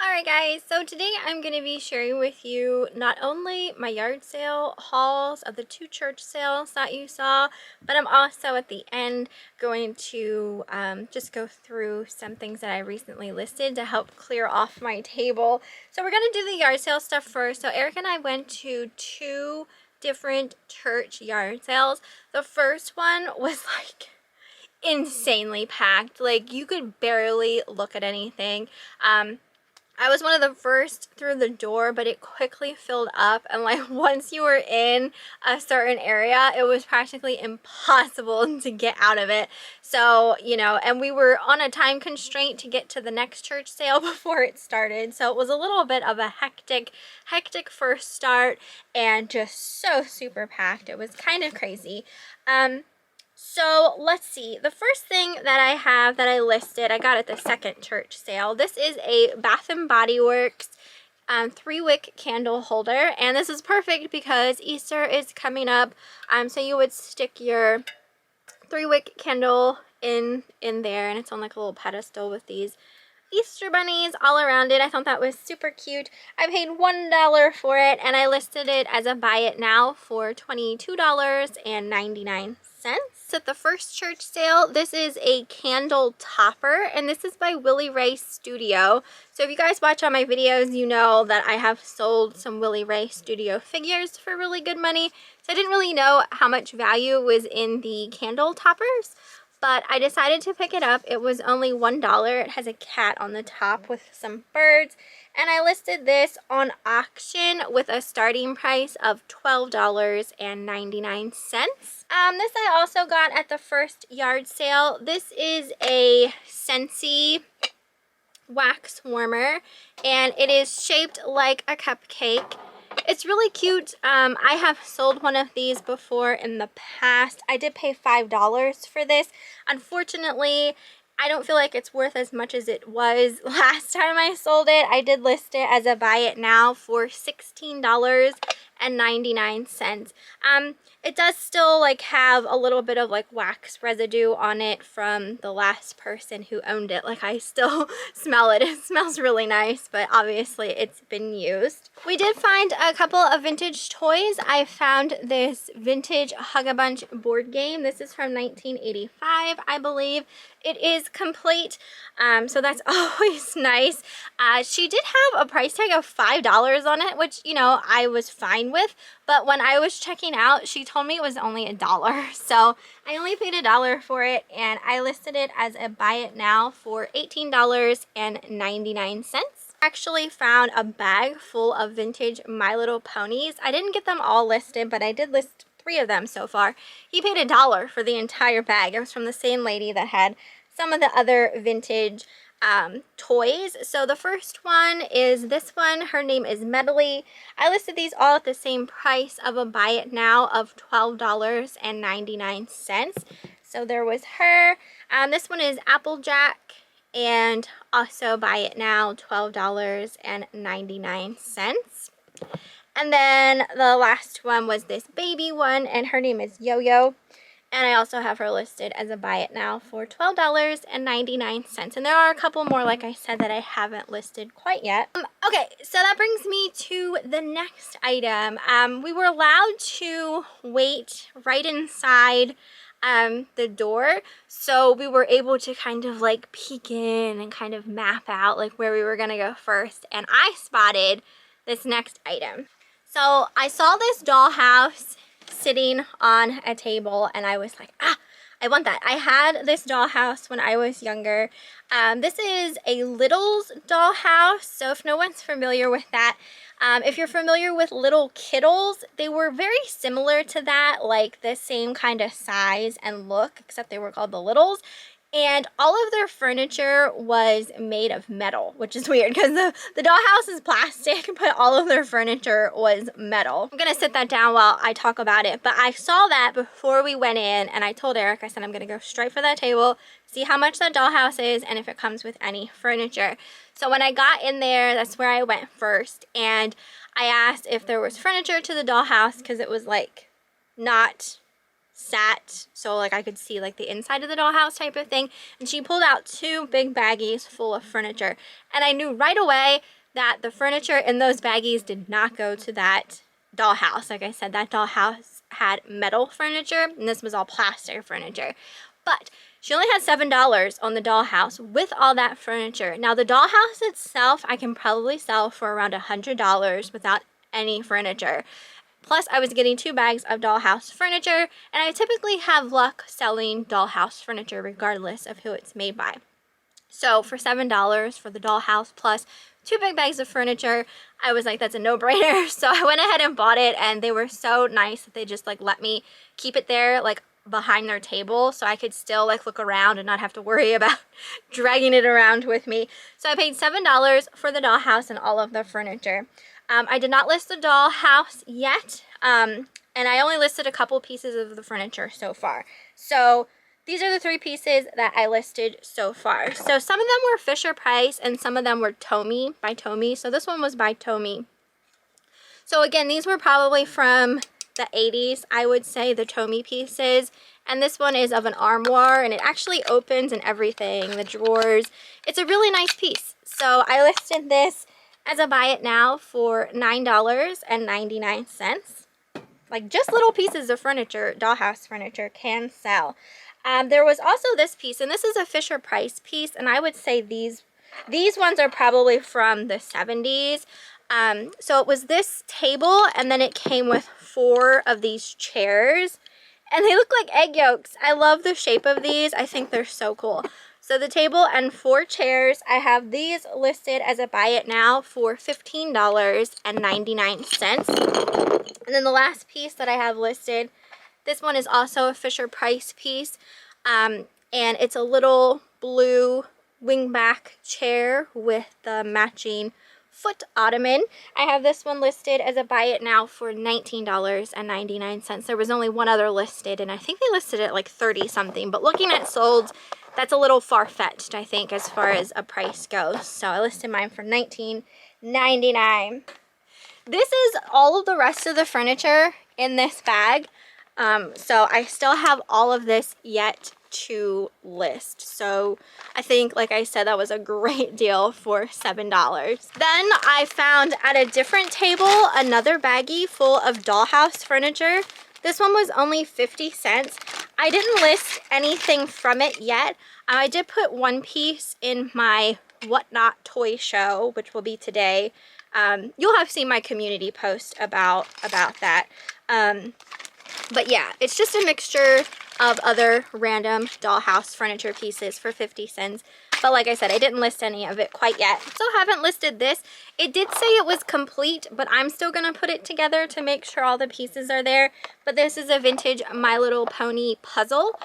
Alright guys, so today I'm going to be sharing with you not only my yard sale hauls of the two church sales that you saw, but I'm also at the end going to just go through some things that I recently listed to help clear off my table. So we're going to do the yard sale stuff first. So Eric and I went to two different church yard sales. The first one was like insanely packed. Like you could barely look at anything. I was one of the first through the door, but it quickly filled up, and like once you were in a certain area, it was practically impossible to get out of it. So, you know, and we were on a time constraint to get to the next church sale before it started. So it was a little bit of a hectic first start and just so super packed. It was kind of crazy. So let's see, the first thing that I have that I listed, I got at the second church sale. This is a Bath & Body Works 3-wick candle holder, and this is perfect because Easter is coming up. So you would stick your 3-wick candle in there, and it's on like a little pedestal with these Easter bunnies all around it. I thought that was super cute. I paid $1 for it, and I listed it as a buy it now for $22.99. At the first church sale, this is a candle topper, and this is by Willie Ray Studio. So if you guys watch all my videos, you know that I have sold some Willie Ray Studio figures for really good money. So I didn't really know how much value was in the candle toppers, but I decided to pick it up. It was only $1. It has a cat on the top with some birds, and I listed this on auction with a starting price of $12.99. This I also got at the first yard sale. This is a Scentsy wax warmer, and it is shaped like a cupcake. It's really cute. I have sold one of these before in the past. I did pay $5 for this. Unfortunately, I don't feel like it's worth as much as it was last time I sold it. I did list it as a buy it now for $16.99. It does still like have a little bit of like wax residue on it from the last person who owned it. Like I still smell it. It smells really nice, but obviously it's been used. We did find a couple of vintage toys. I found this vintage Hug-a-Bunch board game. This is from 1985, I believe. It is complete, so that's always nice. She did have a price tag of $5 on it, which, you know, I was fine with, but when I was checking out, she told me it was only $1. So I only paid $1 for it, and I listed it as a buy it now for $18.99. Actually found a bag full of vintage My Little Ponies. I didn't get them all listed, but I did list 3 of them so far. He paid $1 for the entire bag. It was from the same lady that had some of the other vintage toys. So the first one is this one. Her name is Medley. I listed these all at the same price of a buy it now of $12.99. So there was her. This one is Applejack, and also buy it now $12.99. And then the last one was this baby one, and her name is Yo-Yo. And I also have her listed as a buy it now for $12.99. And there are a couple more, like I said, that I haven't listed quite yet. Okay, so that brings me to the next item. We were allowed to wait right inside the door, so we were able to kind of like peek in and kind of map out like where we were gonna go first. And I spotted this next item. So I saw this dollhouse sitting on a table, and I was like, I want that. I had this dollhouse when I was younger. This is a Little's dollhouse, so if no one's familiar with that, if you're familiar with Little Kittles, they were very similar to that, like the same kind of size and look, except they were called the Littles. And all of their furniture was made of metal, which is weird because the dollhouse is plastic, but all of their furniture was metal. I'm gonna sit that down while I talk about it, but I saw that before we went in, and I told Eric, I said, I'm gonna go straight for that table, see how much that dollhouse is, and if it comes with any furniture. So when I got in there, that's where I went first, and I asked if there was furniture to the dollhouse because it was like not sat so like I could see like the inside of the dollhouse type of thing, and she pulled out 2 big baggies full of furniture, and I knew right away that the furniture in those baggies did not go to that dollhouse. Like I said, that dollhouse had metal furniture and this was all plastic furniture. But she only had $7 on the dollhouse with all that furniture. Now the dollhouse itself I can probably sell for around $100 without any furniture. Plus I was getting 2 bags of dollhouse furniture, and I typically have luck selling dollhouse furniture regardless of who it's made by. So for $7 for the dollhouse plus 2 big bags of furniture, I was like, that's a no-brainer. So I went ahead and bought it, and they were so nice that they just like let me keep it there like behind their table so I could still like look around and not have to worry about dragging it around with me. So I paid $7 for the dollhouse and all of the furniture. I did not list the dollhouse yet, and I only listed a couple pieces of the furniture so far. So these are the 3 pieces that I listed so far. So some of them were Fisher Price and some of them were Tomy, by Tomy. So this one was by Tomy. So again, these were probably from the 80s, I would say, the Tomy pieces. And this one is of an armoire, and it actually opens and everything, the drawers. It's a really nice piece. So I listed this as a buy it now for $9.99. Like just little pieces of furniture, dollhouse furniture can sell. There was also this piece, and this is a Fisher Price piece, and I would say these ones are probably from the 70s. So it was this table, and then it came with 4 of these chairs, and they look like egg yolks. I love the shape of these. I think they're so cool. So the table and 4 chairs, I have these listed as a buy it now for $15.99. And then the last piece that I have listed, this one is also a Fisher Price piece, and it's a little blue wingback chair with the matching foot ottoman. I have this one listed as a buy it now for $19.99. There was only one other listed, and I think they listed it like 30 something, but looking at solds, that's a little far-fetched, I think, as far as a price goes. So I listed mine for $19.99. This is all of the rest of the furniture in this bag. So I still have all of this yet to list. So I think, like I said, that was a great deal for $7. Then I found at a different table another baggie full of dollhouse furniture. This one was only 50 cents. I didn't list anything from it yet. I did put one piece in my Whatnot toy show, which will be today. You'll have seen my community post about that. But yeah, it's just a mixture of other random dollhouse furniture pieces for 50 cents. But like I said, I didn't list any of it quite yet. Still haven't listed this. It did say it was complete, but I'm still going to put it together to make sure all the pieces are there. But this is a vintage My Little Pony puzzle.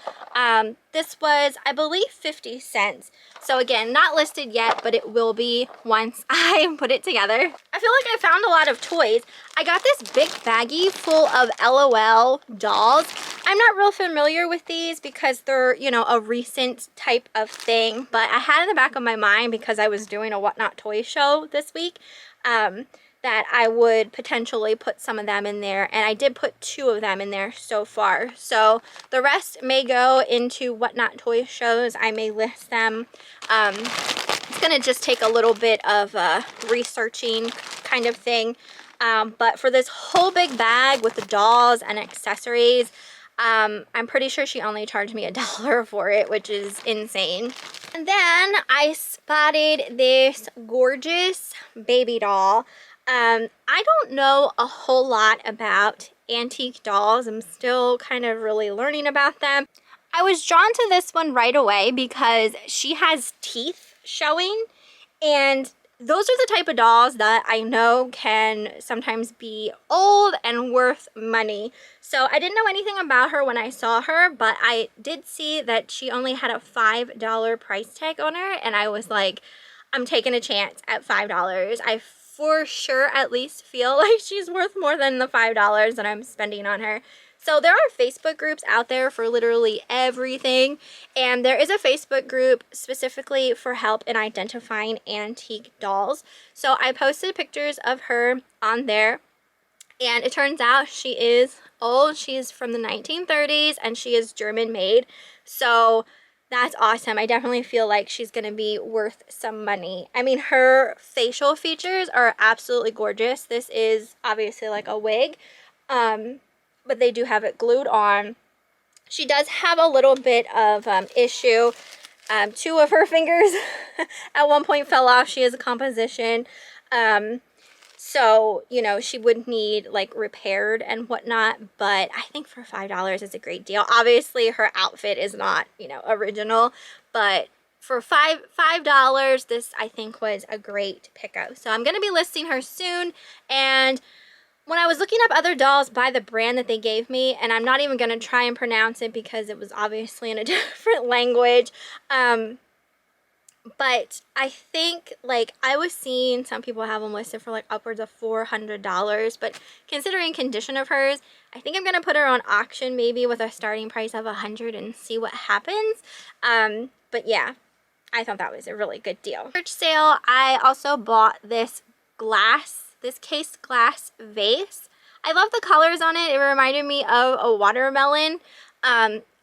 This was, I believe, 50 cents. So again, not listed yet, but it will be once I put it together. I feel like I found a lot of toys. I got this big baggie full of LOL dolls. I'm not real familiar with these because they're, you know, a recent type of thing, but I had in the back of my mind, because I was doing a Whatnot toy show this week, that I would potentially put some of them in there, and I did put 2 of them in there so far. So the rest may go into Whatnot toy shows. I may list them. It's gonna just take a little bit of researching kind of thing. But for this whole big bag with the dolls and accessories, I'm pretty sure she only charged me $1 for it, which is insane. And then I spotted this gorgeous baby doll. I don't know a whole lot about antique dolls. I'm still kind of really learning about them. I was drawn to this one right away because she has teeth showing, and those are the type of dolls that I know can sometimes be old and worth money. So I didn't know anything about her when I saw her, but I did see that she only had a $5 price tag on her, and I was like, I'm taking a chance at $5. I for sure at least feel like she's worth more than the $5 that I'm spending on her. So there are Facebook groups out there for literally everything, and there is a Facebook group specifically for help in identifying antique dolls. So I posted pictures of her on there, And it turns out she is old. She is from the 1930s and she is German made. So that's awesome. I definitely feel like she's going to be worth some money. I mean, her facial features are absolutely gorgeous. This is obviously like a wig, but they do have it glued on. She does have a little bit of issue. Two of her fingers at one point fell off. She has a composition. So, you know, she would need like repaired and whatnot, but I think for $5 is a great deal. Obviously her outfit is not, you know, original, but for $5, this I think was a great pickup. So I'm going to be listing her soon. And when I was looking up other dolls by the brand that they gave me, and I'm not even going to try and pronounce it because it was obviously in a different language, but I think, like, I was seeing some people have them listed for like upwards of $400, but considering condition of hers, I think I'm going to put her on auction maybe with a starting price of $100 and see what happens. But yeah, I thought that was a really good deal. Church sale, I also bought this case glass vase. I love the colors on it. It reminded me of a watermelon.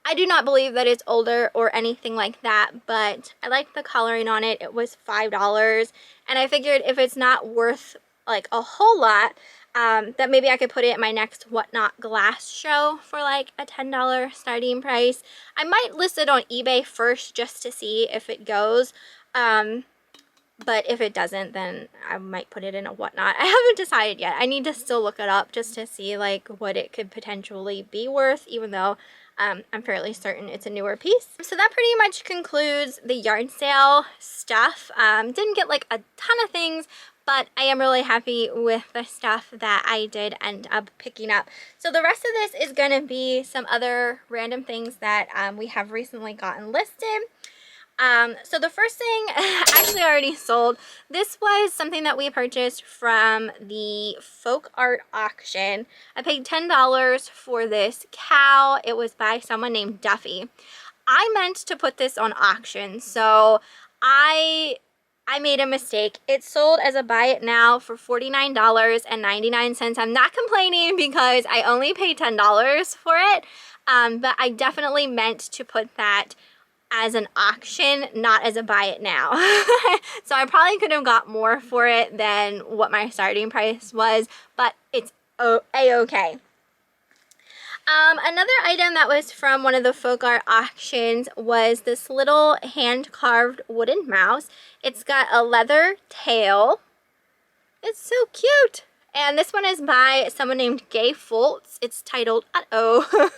I do not believe that it's older or anything like that, but I like the coloring on it. It was $5, and I figured if it's not worth like a whole lot, that maybe I could put it in my next Whatnot glass show for like a $10 starting price. I might list it on eBay first just to see if it goes. But if it doesn't, then I might put it in a Whatnot. I haven't decided yet. I need to still look it up just to see like what it could potentially be worth, even though I'm fairly certain it's a newer piece. So that pretty much concludes the yard sale stuff. Didn't get like a ton of things, but I am really happy with the stuff that I did end up picking up. So the rest of this is going to be some other random things that we have recently gotten listed. So the first thing actually already sold. This was something that we purchased from the folk art auction. I paid $10 for this cow. It was by someone named Duffy. I meant to put this on auction, so I made a mistake. It sold as a buy it now for $49.99. I'm not complaining because I only paid $10 for it, but I definitely meant to put that as an auction, not as a buy it now. So I probably could have got more for it than what my starting price was, but it's a-okay. Another item that was from one of the folk art auctions was this little hand-carved wooden mouse. It's got a leather tail. It's so cute. And this one is by someone named Gay Foltz. It's titled Uh-oh.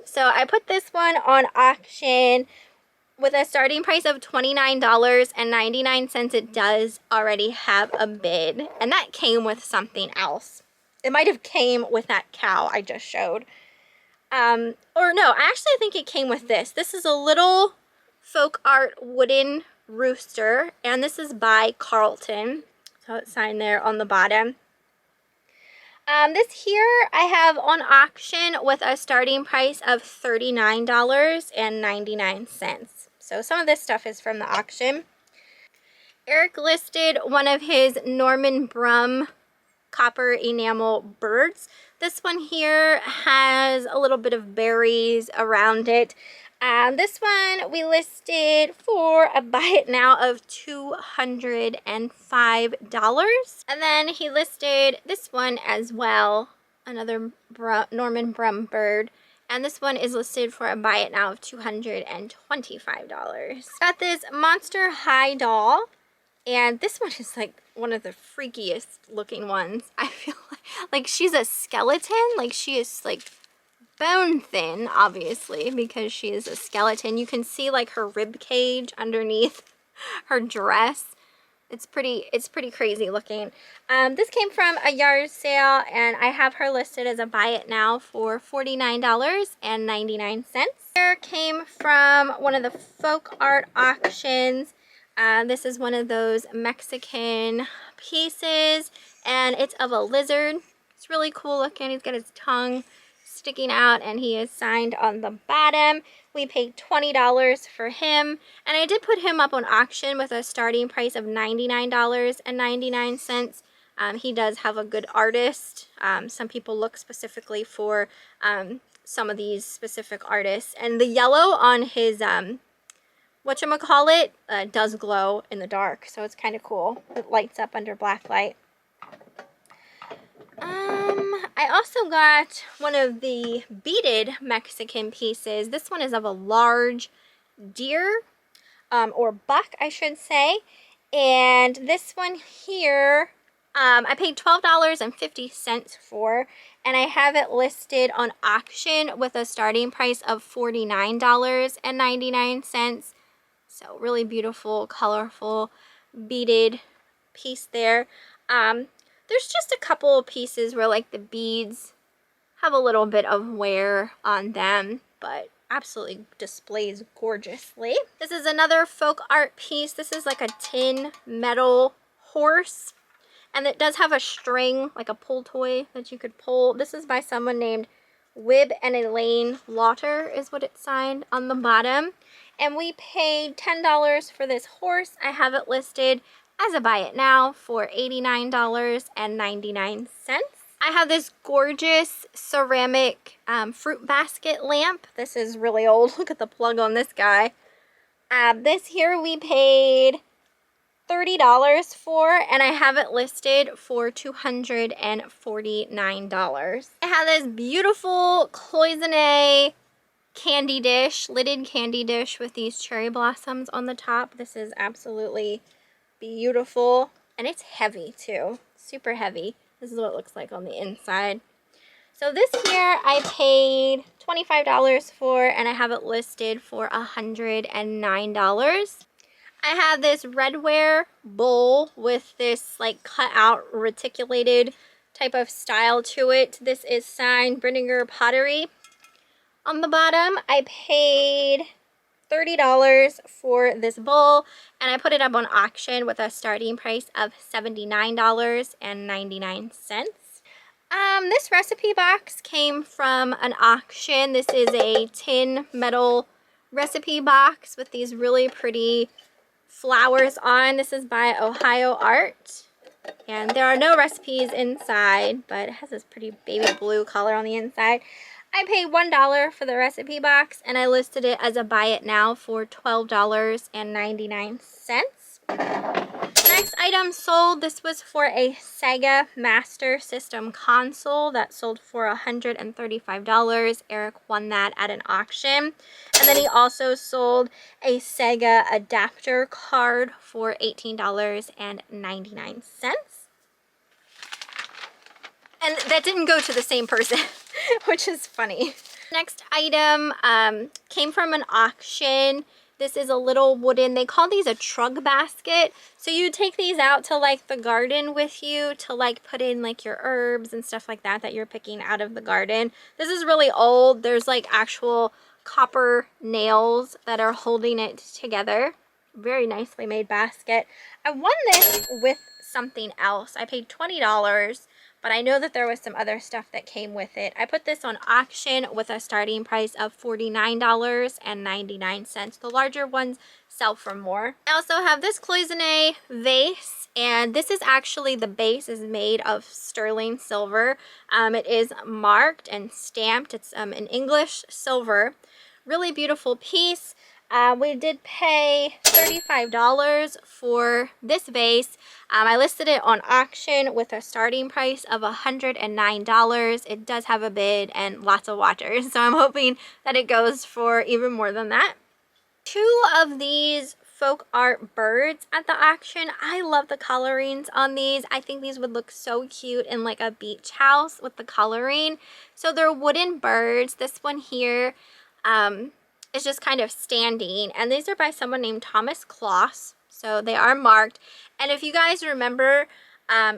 So I put this one on auction with a starting price of $29.99. It does already have a bid, and that came with something else. It might have came with that cow I just showed. Or no, I actually think it came with this. This is a little folk art wooden rooster, and this is by Carlton. So it's signed there on the bottom. This here I have on auction with a starting price of $39.99. So some of this stuff is from the auction. Eric listed one of his Norman Brum copper enamel birds. This one here has a little bit of berries around it. This one we listed for a buy it now of $205. And then he listed this one as well, another Norman Brum bird. And this one is listed for a buy it now of $225. Got this Monster High doll. And this one is like one of the freakiest looking ones. I feel like she's a skeleton. Like she is like bone thin, obviously, because she is a skeleton. You can see like her rib cage underneath her dress. It's pretty crazy looking. This came from a yard sale, and I have her listed as a buy it now for $49.99. Here came from one of the folk art auctions. This is one of those Mexican pieces, and it's of a lizard. It's really cool looking. He's got his tongue sticking out, and he is signed on the bottom. We paid $20 for him, and I did put him up on auction with a starting price of $99.99. He does have a good artist. Some people look specifically for some of these specific artists. And the yellow on his whatchamacallit does glow in the dark, so it's kind of cool. It lights up under black light. I also got one of the beaded Mexican pieces. This one is of a large deer, or buck, I should say. And this one here, I paid $12.50 for, and I have it listed on auction with a starting price of $49.99. So really beautiful, colorful, beaded piece there. There's just a couple of pieces where like the beads have a little bit of wear on them, but absolutely displays gorgeously. This is another folk art piece. This is like a tin metal horse, and it does have a string, like a pull toy that you could pull. This is by someone named Wib and Elaine Lauter is what it's signed on the bottom. And we paid $10 for this horse. I have it listed as a buy it now for $89.99. I have this gorgeous ceramic fruit basket lamp. This is really old. Look at the plug on this guy. This here we paid $30 for, and I have it listed for $249. I have this beautiful cloisonne candy dish, lidded candy dish with these cherry blossoms on the top. This is absolutely beautiful, and it's heavy too, super heavy. This is what it looks like on the inside. So this here I paid $25 for, and I have it listed for $109. I have this redware bowl with this like cut out reticulated type of style to it. This is signed Brininger Pottery. On the bottom, I paid $30 for this bowl, and I put it up on auction with a starting price of $79.99. This recipe box came from an auction. This is a tin metal recipe box with these really pretty flowers on. This is by Ohio Art, and there are no recipes inside, but it has this pretty baby blue color on the inside. I paid $1 for the recipe box, and I listed it as a buy it now for $12.99. Next item sold, this was for a Sega Master System console that sold for $135. Eric won that at an auction. And then he also sold a Sega adapter card for $18.99. And that didn't go to the same person, which is funny. Next item came from an auction. This is a little wooden, they call these a trug basket. So you take these out to like the garden with you to like put in like your herbs and stuff like that you're picking out of the garden. This is really old. There's like actual copper nails that are holding it together. Very nicely made basket. I won this with something else. I paid $20. But I know that there was some other stuff that came with it. I put this on auction with a starting price of $49.99. The larger ones sell for more. I also have this cloisonne vase, and this is actually, the base is made of sterling silver. It is marked and stamped. It's an English silver. Really beautiful piece. We did pay $35 for this vase. I listed it on auction with a starting price of $109. It does have a bid and lots of watchers, so I'm hoping that it goes for even more than that. Two of these folk art birds at the auction. I love the colorings on these. I think these would look so cute in like a beach house with the coloring. So they're wooden birds. This one here, is just kind of standing, and these are by someone named Thomas Kloss, so they are marked. And if you guys remember,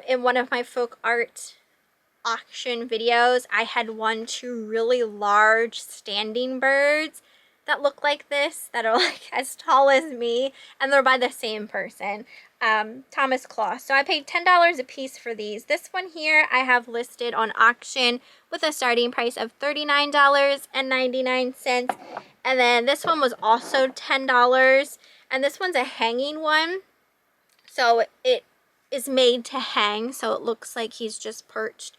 in one of my folk art auction videos, I had won two really large standing birds that look like this, that are like as tall as me, and they're by the same person, Thomas Kloss. So I paid $10 a piece for these. This one here I have listed on auction with a starting price of $39.99. And then this one was also $10, and this one's a hanging one. So it is made to hang, so it looks like he's just perched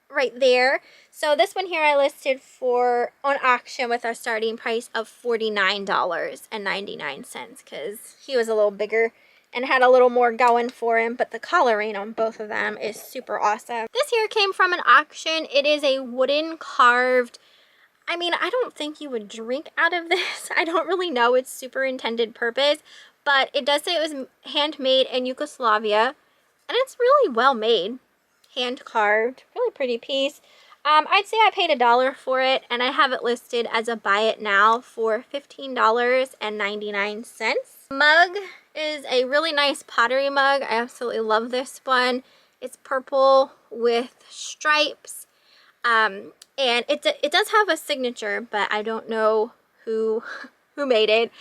right there. So this one here I listed for on auction with our starting price of $49.99 because he was a little bigger and had a little more going for him, but the coloring on both of them is super awesome. This here came from an auction. It is a wooden carved, I mean, I don't think you would drink out of this. I don't really know its super intended purpose, but it does say it was handmade in Yugoslavia, and it's really well made. Hand carved, really pretty piece. I'd say I paid $1 for it, and I have it listed as a buy it now for $15.99. Mug is a really nice pottery mug. I absolutely love this one. It's purple with stripes, and it does have a signature, but I don't know who made it.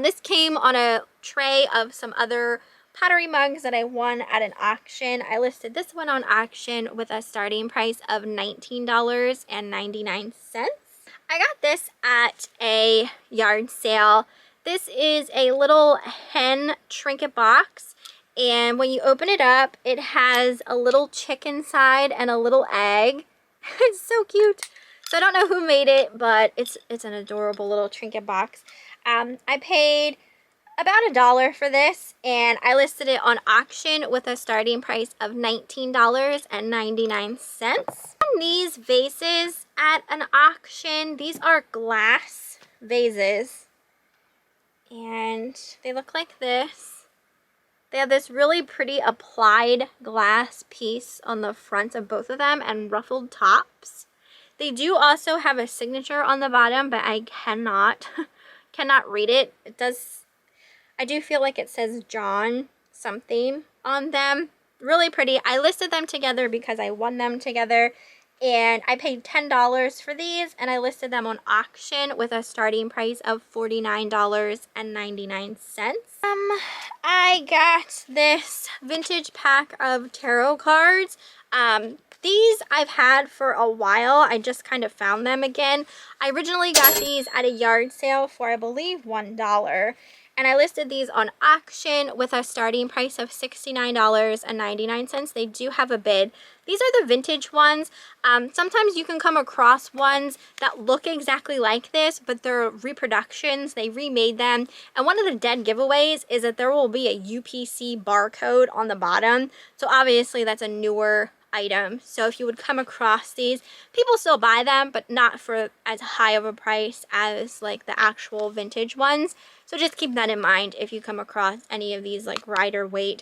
This came on a tray of some other pottery mugs that I won at an auction. I listed this one on auction with a starting price of $19.99. I got this at a yard sale. This is a little hen trinket box, and when you open it up, it has a little chick inside and a little egg. It's so cute. So I don't know who made it, but it's an adorable little trinket box. I paid about $1 for this, and I listed it on auction with a starting price of $19.99. These vases at an auction, these are glass vases, and they look like this. They have this really pretty applied glass piece on the front of both of them and ruffled tops. They do also have a signature on the bottom, but I cannot read it. It does, I do feel like it says John something on them. Really pretty. I listed them together because I won them together, and I paid $10 for these, and I listed them on auction with a starting price of $49.99. I got this vintage pack of tarot cards. These I've had for a while. I just kind of found them again. I originally got these at a yard sale for, I believe, $1. And I listed these on auction with a starting price of $69.99. They do have a bid. These are the vintage ones. Sometimes you can come across ones that look exactly like this, but they're reproductions. They remade them. And one of the dead giveaways is that there will be a UPC barcode on the bottom. So obviously that's a newer item. So if you would come across these, people still buy them, but not for as high of a price as like the actual vintage ones. So just keep that in mind if you come across any of these like rider weight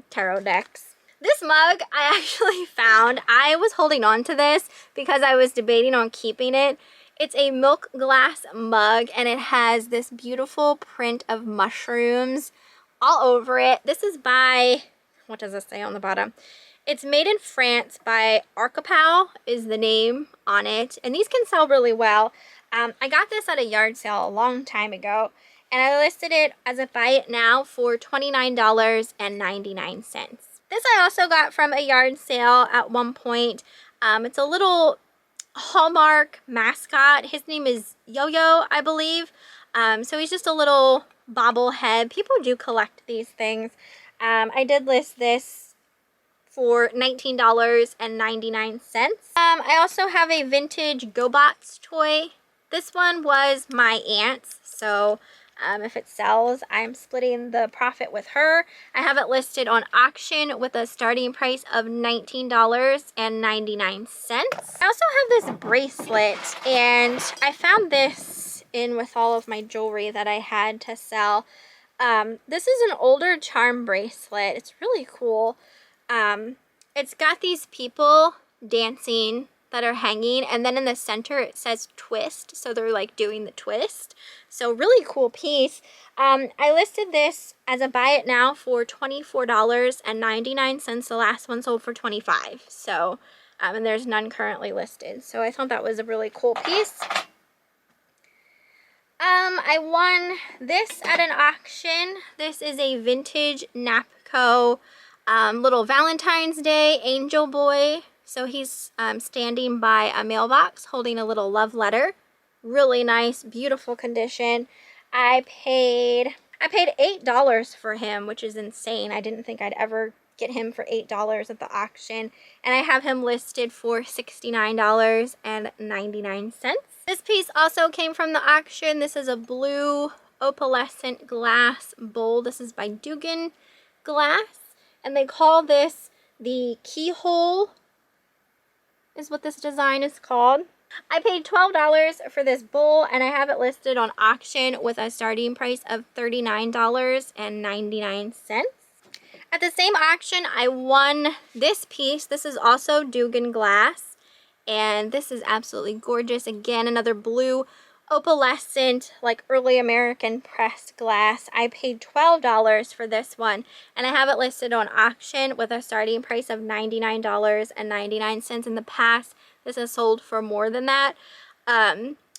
tarot decks. This mug I actually found. I was holding on to this because I was debating on keeping it. It's a milk glass mug, and it has this beautiful print of mushrooms all over it. This is by, what does it say on the bottom? It's made in France by Archipel is the name on it, and these can sell really well. I got this at a yard sale a long time ago, and I listed it as a buy it now for $29.99. This I also got from a yard sale at one point. It's a little Hallmark mascot. His name is Yo-Yo, I believe. So he's just a little bobblehead. People do collect these things. I did list this for $19.99. I also have a vintage GoBots toy. This one was my aunt's, so if it sells, I'm splitting the profit with her. I have it listed on auction with a starting price of $19.99. I also have this bracelet, and I found this in with all of my jewelry that I had to sell. This is an older charm bracelet. It's really cool. It's got these people dancing that are hanging, and then in the center it says twist, so they're like doing the twist. So really cool piece. I listed this as a buy it now for $24.99. The last one sold for $25. So and there's none currently listed, so I thought that was a really cool piece. I won this at an auction. This is a vintage Napco little Valentine's Day angel boy. So he's standing by a mailbox holding a little love letter. Really nice, beautiful condition. I I paid $8 for him, which is insane. I didn't think I'd ever get him for $8 at the auction, and I have him listed for $69.99. This piece also came from the auction. This is a blue opalescent glass bowl. This is by Dugan glass, and they call this the keyhole, is what this design is called. I paid $12 for this bowl, and I have it listed on auction with a starting price of $39.99. At the same auction, I won this piece. This is also Dugan glass, and this is absolutely gorgeous. Again, another blue opalescent, like early American pressed glass. I paid $12 for this one, and I have it listed on auction with a starting price of $99.99. In the past, this has sold for more than that.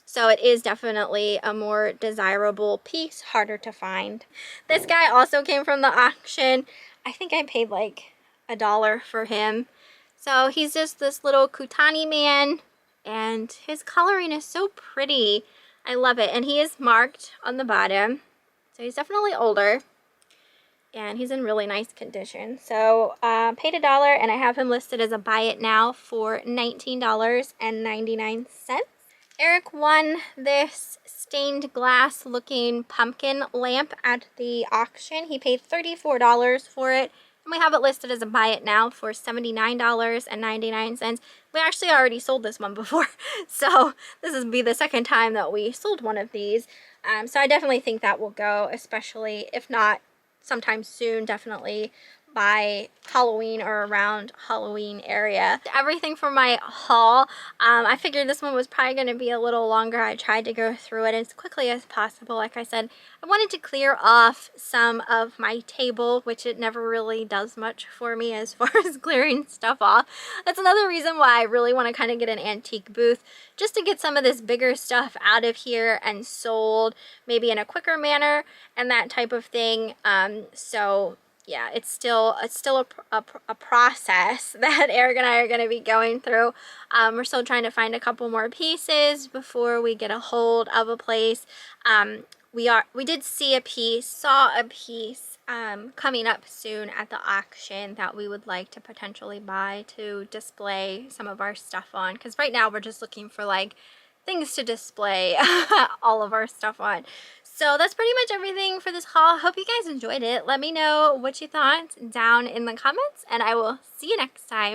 So it is definitely a more desirable piece, harder to find. This guy also came from the auction. I think I paid like $1 for him. So he's just this little Kutani man, and his coloring is so pretty. I love it. And he is marked on the bottom. So he's definitely older, and he's in really nice condition. So paid $1, and I have him listed as a buy it now for $19.99. Eric won this stained glass looking pumpkin lamp at the auction. He paid $34 for it, and we have it listed as a buy it now for $79.99. We actually already sold this one before, so this will be the second time that we sold one of these. So I definitely think that will go, especially if not sometime soon, definitely by Halloween or around Halloween area. Everything for my haul. I figured this one was probably going to be a little longer. I tried to go through it as quickly as possible. Like I said, I wanted to clear off some of my table, which it never really does much for me as far as clearing stuff off. That's another reason why I really want to kind of get an antique booth, just to get some of this bigger stuff out of here and sold maybe in a quicker manner and that type of thing. So yeah, it's still a process that Eric and I are going to be going through. We're still trying to find a couple more pieces before we get a hold of a place. We did see a piece, saw a piece coming up soon at the auction that we would like to potentially buy to display some of our stuff on, because right now we're just looking for like things to display all of our stuff on. So that's pretty much everything for this haul. Hope you guys enjoyed it. Let me know what you thought down in the comments, and I will see you next time.